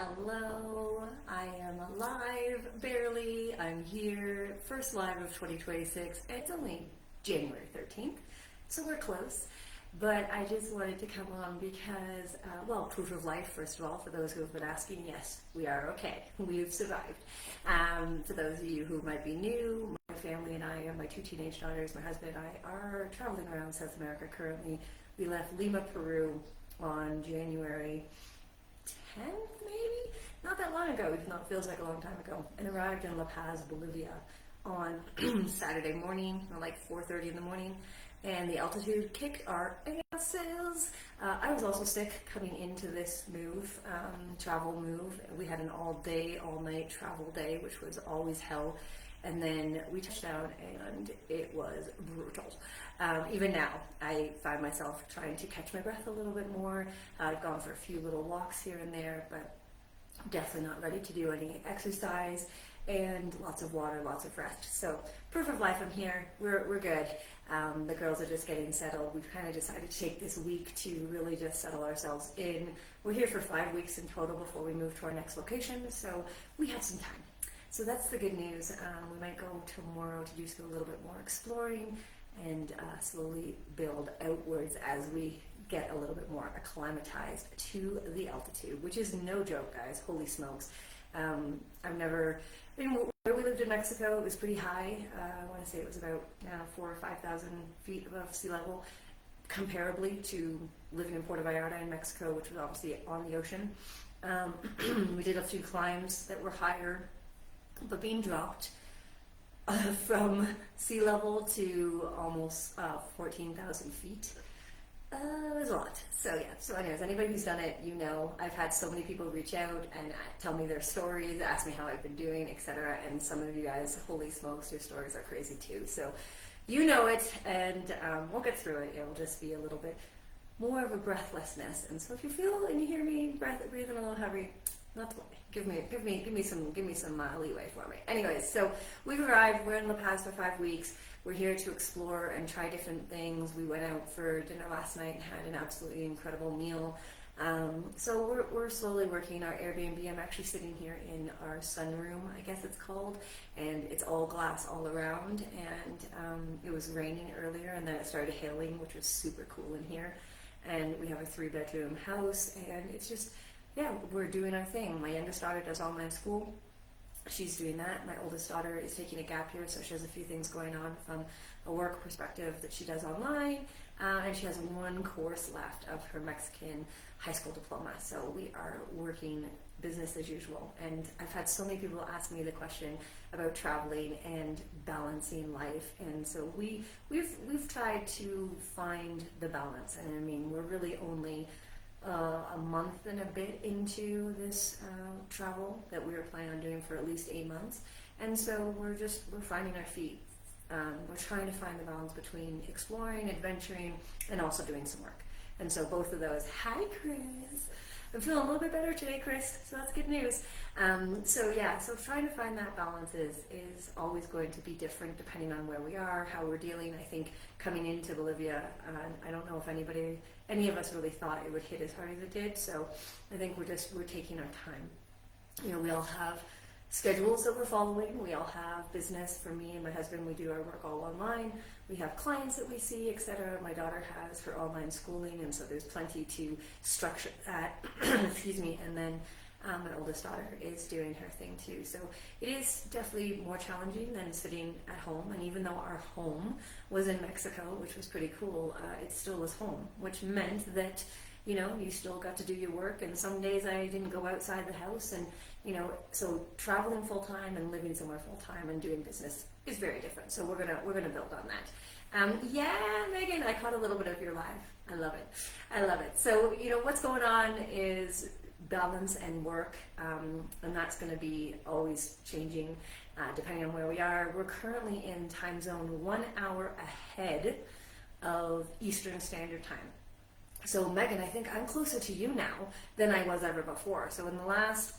Hello, I am alive, barely. I'm here, first live of 2026. It's only January 13th, so we're close. But I just wanted to come on because, well, proof of life, first of all, for those who have been asking, yes, we are okay. We've survived. For those of you who might be new, my family and I, and my two teenage daughters, my husband and I, are traveling around South America currently. We left Lima, Peru on January 10th, maybe? Not that long ago, even though it feels like a long time ago, and arrived in La Paz, Bolivia on Saturday morning, or like 4:30 in the morning, and the altitude kicked our asses. I was also sick coming into this move, travel move. We had an all-day, all-night travel day, which was always hell. And then we touched down and it was brutal. Even now, I find myself trying to catch my breath a little bit more. I've gone for a few little walks here and there, but definitely not ready to do any exercise, and lots of water, lots of rest. So proof of life, I'm here, we're good. The girls are just getting settled. We've kind of decided to take this week to really just settle ourselves in. We're here for 5 weeks in total before we move to our next location, so we have some time. So that's the good news. We might go tomorrow to do a little bit more exploring and slowly build outwards as we get a little bit more acclimatized to the altitude, which is no joke, guys. Holy smokes. I've never, where we lived in Mexico, it was pretty high. I want to say it was about 4,000 or 5,000 feet above sea level, comparably to living in Puerto Vallarta in Mexico, which was obviously on the ocean. We did a few climbs that were higher, but being dropped from sea level to almost 14,000 feet was a lot. So yeah, so anyways, anybody who's done it, you know, I've had so many people reach out and tell me their stories, ask me how I've been doing, etc. And some of you guys, holy smokes, your stories are crazy too. So you know it, and we'll get through it. It'll just be a little bit more of a breathlessness. And so if you feel and you hear me breathing a little heavy, not to worry. Give me some leeway for me. Anyways, so we've arrived. We're in La Paz for 5 weeks. We're here to explore and try different things. We went out for dinner last night and had an absolutely incredible meal. So we're slowly working our Airbnb. I'm actually sitting here in our sunroom, I guess it's called, and it's all glass all around. And it was raining earlier, and then it started hailing, which was super cool in here. And we have a 3-bedroom house, and it's just, yeah, we're doing our thing. My youngest daughter does online school. She's doing that. My oldest daughter is taking a gap year, so she has a few things going on from a work perspective that she does online. And she has one course left of her Mexican high school diploma. So we are working business as usual. And I've had so many people ask me the question about traveling and balancing life. And so we've tried to find the balance. And I mean, we're really only a month and a bit into this travel that we were planning on doing for at least 8 months, and so we're finding our feet. We're trying to find the balance between exploring, adventuring, and also doing some work. And so both of those. Hi, Chris. I'm feeling a little bit better today, Chris, so that's good news. So trying to find that balance is always going to be different depending on where we are, how we're dealing. I think coming into Bolivia, I don't know if any of us really thought it would hit as hard as it did, so I think we're taking our time. You know, we all have schedules that we're following. We all have business. For me and my husband, we do our work all online. We have clients that we see, etc. My daughter has her online schooling, and so there's plenty to structure that. Excuse me. And then my oldest daughter is doing her thing too. So it is definitely more challenging than sitting at home. And even though our home was in Mexico, which was pretty cool, it still was home, which meant that, you know, you still got to do your work, and some days I didn't go outside the house, and, you know, so traveling full-time and living somewhere full-time and doing business is very different. So we're gonna build on that. Yeah, Megan, I caught a little bit of your live. I love it. So, you know, what's going on is balance and work, and that's going to be always changing depending on where we are. We're currently in time zone 1 hour ahead of Eastern Standard Time. So Megan, I think I'm closer to you now than I was ever before. So in the last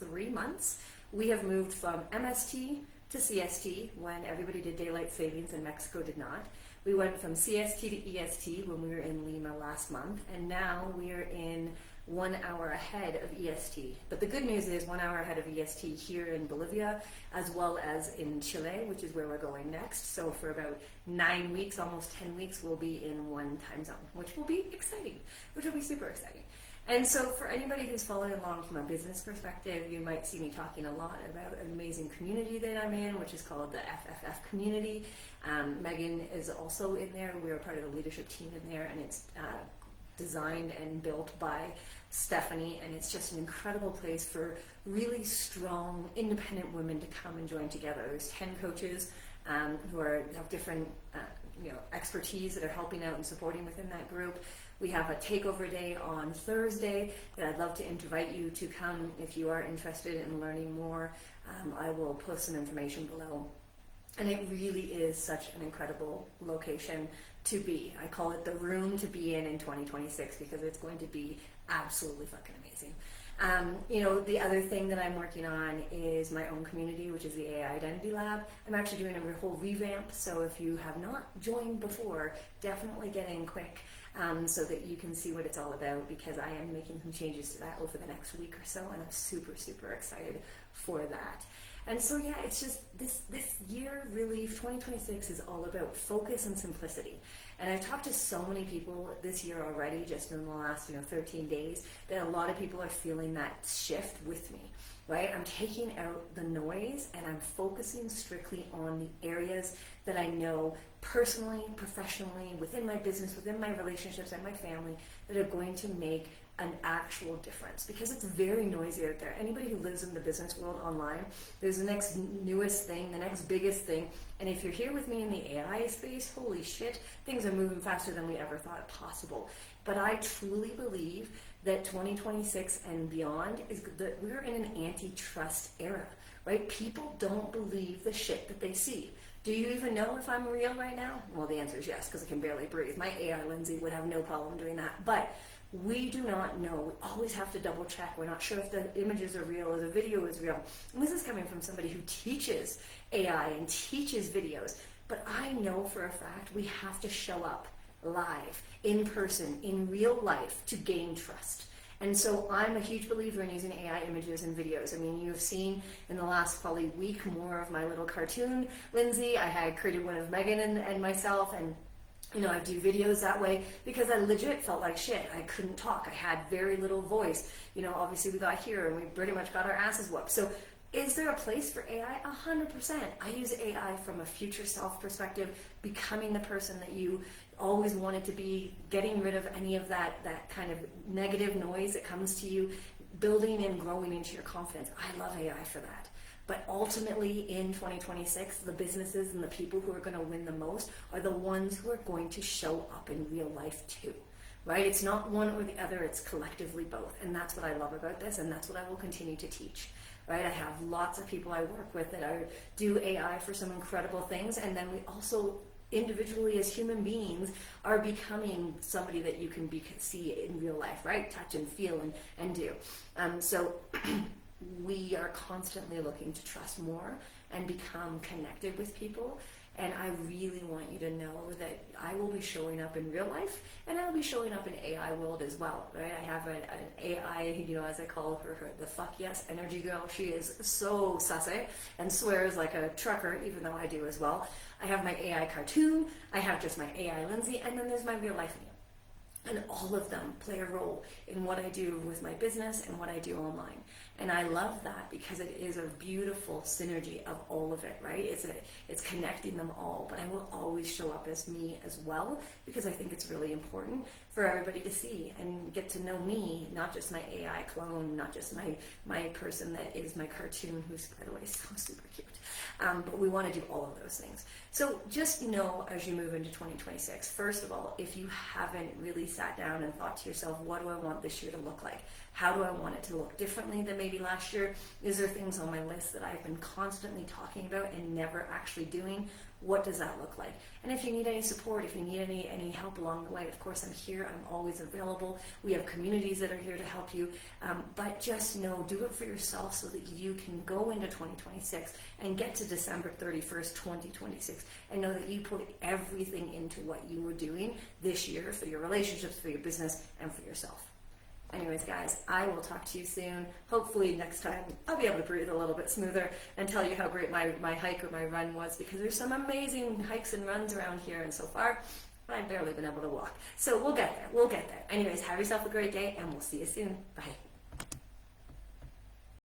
3 months, we have moved from MST to CST when everybody did daylight savings and Mexico did not. We went from CST to EST when we were in Lima last month, and now we are in 1 hour ahead of EST. But the good news is 1 hour ahead of EST here in Bolivia, as well as in Chile, which is where we're going next. So for about 9 weeks, almost 10 weeks, we'll be in one time zone, which will be exciting, which will be super exciting. And so for anybody who's following along from a business perspective, you might see me talking a lot about an amazing community that I'm in, which is called the FFF community. Megan is also in there. We're part of the leadership team in there, and it's designed and built by Stephanie, and it's just an incredible place for really strong, independent women to come and join together. There's 10 coaches who have different expertise that are helping out and supporting within that group. We have a takeover day on Thursday that I'd love to invite you to come if you are interested in learning more. I will post some information below. And it really is such an incredible location to be. I call it the room to be in 2026 because it's going to be absolutely fucking amazing. The other thing that I'm working on is my own community, which is the AI Identity Lab. I'm actually doing a whole revamp, so if you have not joined before, definitely get in quick so that you can see what it's all about, because I am making some changes to that over the next week or so, and I'm super, super excited for that. And so yeah, it's just this year, really, 2026 is all about focus and simplicity. And I've talked to so many people this year already, just in the last 13 days, that a lot of people are feeling that shift with me, right? I'm taking out the noise and I'm focusing strictly on the areas that I know personally, professionally, within my business, within my relationships and my family, that are going to make an actual difference, because it's very noisy out there. Anybody who lives in the business world online, there's the next newest thing, the next biggest thing, and if you're here with me in the AI space, holy shit, things are moving faster than we ever thought possible. But I truly believe that 2026 and beyond is that we're in an antitrust era, right? People don't believe the shit that they see. Do you even know if I'm real right now? Well, the answer is yes, because I can barely breathe. My AI Lindsay would have no problem doing that. But we do not know. We always have to double check. We're not sure if the images are real or the video is real. And this is coming from somebody who teaches AI and teaches videos. But I know for a fact we have to show up live, in person, in real life to gain trust. And so I'm a huge believer in using AI images and videos. I mean, you've seen in the last probably week more of my little cartoon, Lindsay. I had created one of Megan and myself, and I do videos that way because I legit felt like shit. I couldn't talk. I had very little voice. Obviously we got here and we pretty much got our asses whooped. So is there a place for AI? 100%. I use AI from a future self perspective, becoming the person that you always wanted to be, getting rid of any of that kind of negative noise that comes to you, building and growing into your confidence. I love AI for that. But ultimately in 2026, the businesses and the people who are going to win the most are the ones who are going to show up in real life too, right? It's not one or the other, it's collectively both. And that's what I love about this, and that's what I will continue to teach, right? I have lots of people I work with that do AI for some incredible things, and then we also individually as human beings are becoming somebody that you can see in real life, right? Touch and feel and do. So we are constantly looking to trust more and become connected with people. And I really want you to know that I will be showing up in real life, and I'll be showing up in AI world as well, right? I have an AI, as I call her, the fuck yes energy girl. She is so sassy and swears like a trucker, even though I do as well. I have my AI cartoon, I have just my AI Lindsay, and then there's my real life me. And all of them play a role in what I do with my business and what I do online. And I love that because it is a beautiful synergy of all of it, right? It's connecting them all, but I will always show up as me as well, because I think it's really important for everybody to see and get to know me, not just my AI clone, not just my person that is my cartoon, who's, by the way, so super cute. But we want to do all of those things. So just know as you move into 2026, first of all, if you haven't really sat down and thought to yourself, what do I want this year to look like? How do I want it to look differently than maybe last year? Is there things on my list that I've been constantly talking about and never actually doing? What does that look like? And if you need any support, if you need any help along the way, of course I'm here. I'm always available. We have communities that are here to help you. But just know, do it for yourself so that you can go into 2026 and get to December 31st, 2026, and know that you put everything into what you were doing this year for your relationships, for your business, and for yourself. Anyways, guys, I will talk to you soon. Hopefully next time I'll be able to breathe a little bit smoother and tell you how great my hike or my run was, because there's some amazing hikes and runs around here, and so far I've barely been able to walk. So we'll get there. We'll get there. Anyways, have yourself a great day, and we'll see you soon. Bye.